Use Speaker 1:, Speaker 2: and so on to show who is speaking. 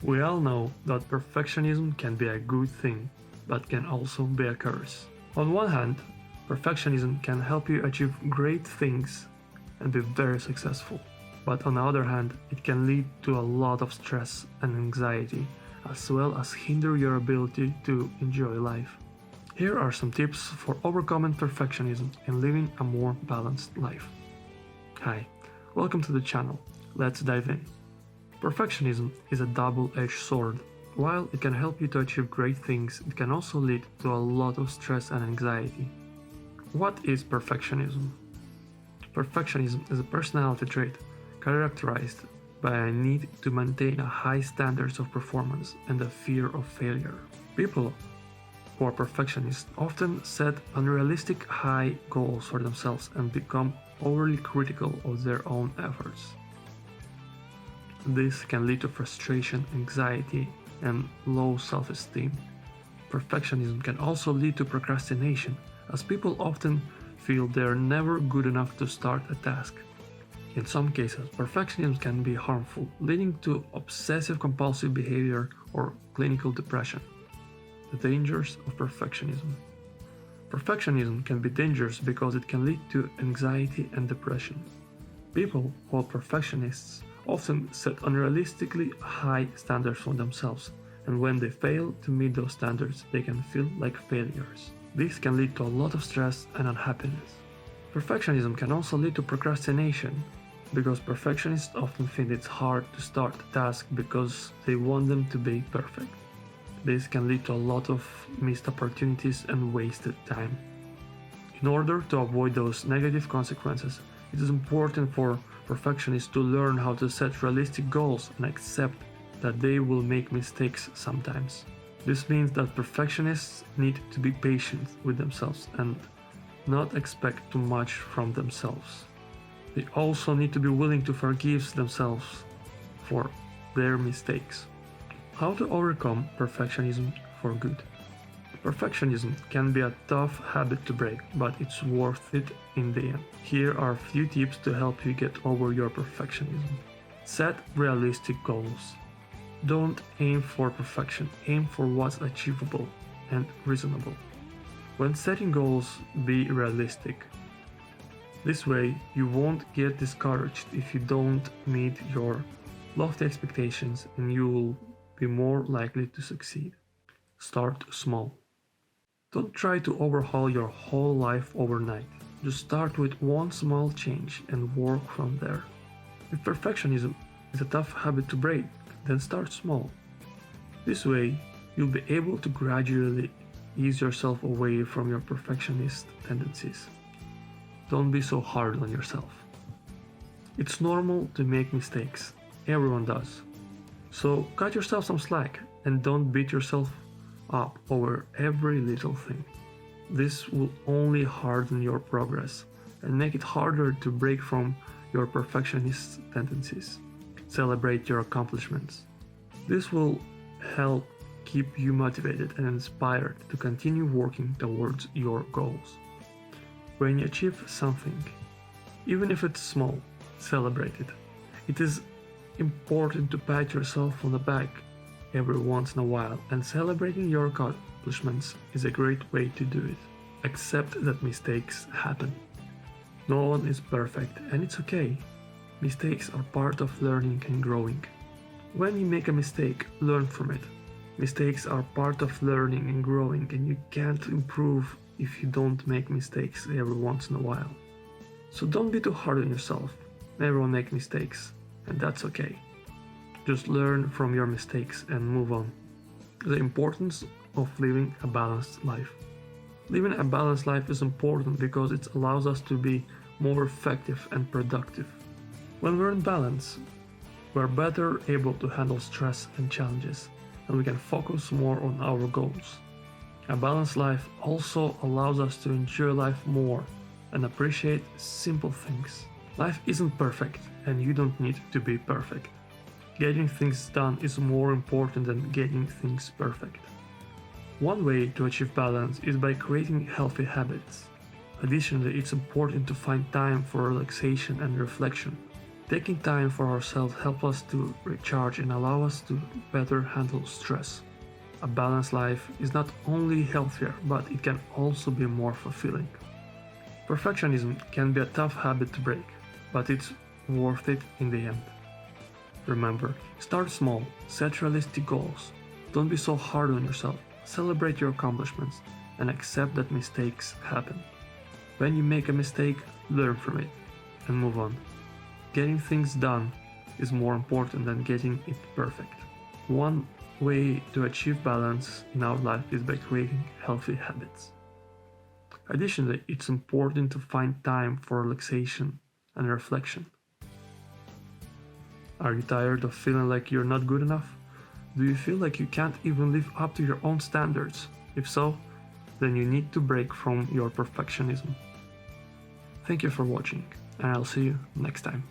Speaker 1: We all know that perfectionism can be a good thing, but can also be a curse. On one hand, perfectionism can help you achieve great things and be very successful. But on the other hand, it can lead to a lot of stress and anxiety, as well as hinder your ability to enjoy life. Here are some tips for overcoming perfectionism and living a more balanced life. Hi, welcome to the channel. Let's dive in. Perfectionism is a double-edged sword. While it can help you to achieve great things, it can also lead to a lot of stress and anxiety. What is perfectionism? Perfectionism is a personality trait characterized by a need to maintain a high standards of performance and a fear of failure. People who are perfectionists often set unrealistic high goals for themselves and become overly critical of their own efforts. This can lead to frustration, anxiety, and low self-esteem. Perfectionism can also lead to procrastination, as people often feel they are never good enough to start a task. In some cases, perfectionism can be harmful, leading to obsessive-compulsive behavior or clinical depression. The dangers of perfectionism. Perfectionism can be dangerous because it can lead to anxiety and depression. People who are perfectionists often set unrealistically high standards for themselves, and when they fail to meet those standards, they can feel like failures. This can lead to a lot of stress and unhappiness. Perfectionism can also lead to procrastination, because perfectionists often find it's hard to start a task because they want them to be perfect. This can lead to a lot of missed opportunities and wasted time. In order to avoid those negative consequences, it is important for perfectionists to learn how to set realistic goals and accept that they will make mistakes sometimes. This means that perfectionists need to be patient with themselves and not expect too much from themselves. They also need to be willing to forgive themselves for their mistakes. How to overcome perfectionism for good? Perfectionism can be a tough habit to break, but it's worth it in the end. Here are a few tips to help you get over your perfectionism. Set realistic goals. Don't aim for perfection, aim for what's achievable and reasonable. When setting goals, be realistic. This way, you won't get discouraged if you don't meet your lofty expectations, and you will be more likely to succeed. Start small. Don't try to overhaul your whole life overnight. Just start with one small change and work from there. If perfectionism is a tough habit to break, then start small. This way, you'll be able to gradually ease yourself away from your perfectionist tendencies. Don't be so hard on yourself. It's normal to make mistakes. Everyone does. So cut yourself some slack and don't beat yourself up over every little thing. This will only harden your progress and make it harder to break from your perfectionist tendencies. Celebrate your accomplishments. This will help keep you motivated and inspired to continue working towards your goals. When you achieve something, even if it's small, celebrate it. It is important to pat yourself on the back every once in a while, and celebrating your accomplishments is a great way to do it. Accept that mistakes happen. No one is perfect, and it's okay. Mistakes are part of learning and growing. When you make a mistake, learn from it. Mistakes are part of learning and growing, and you can't improve if you don't make mistakes every once in a while. So don't be too hard on yourself. Everyone makes mistakes, and that's okay. Just learn from your mistakes and move on. The importance of living a balanced life. Living a balanced life is important because it allows us to be more effective and productive. When we're in balance, we're better able to handle stress and challenges, and we can focus more on our goals. A balanced life also allows us to enjoy life more and appreciate simple things. Life isn't perfect, and you don't need to be perfect. Getting things done is more important than getting things perfect. One way to achieve balance is by creating healthy habits. Additionally, it's important to find time for relaxation and reflection. Taking time for ourselves helps us to recharge and allow us to better handle stress. A balanced life is not only healthier, but it can also be more fulfilling. Perfectionism can be a tough habit to break, but it's worth it in the end. Remember, start small, set realistic goals. Don't be so hard on yourself. Celebrate your accomplishments and accept that mistakes happen. When you make a mistake, learn from it and move on. Getting things done is more important than getting it perfect. One way to achieve balance in our life is by creating healthy habits. Additionally, it's important to find time for relaxation and reflection. Are you tired of feeling like you're not good enough? Do you feel like you can't even live up to your own standards? If so, then you need to break from your perfectionism. Thank you for watching, and I'll see you next time.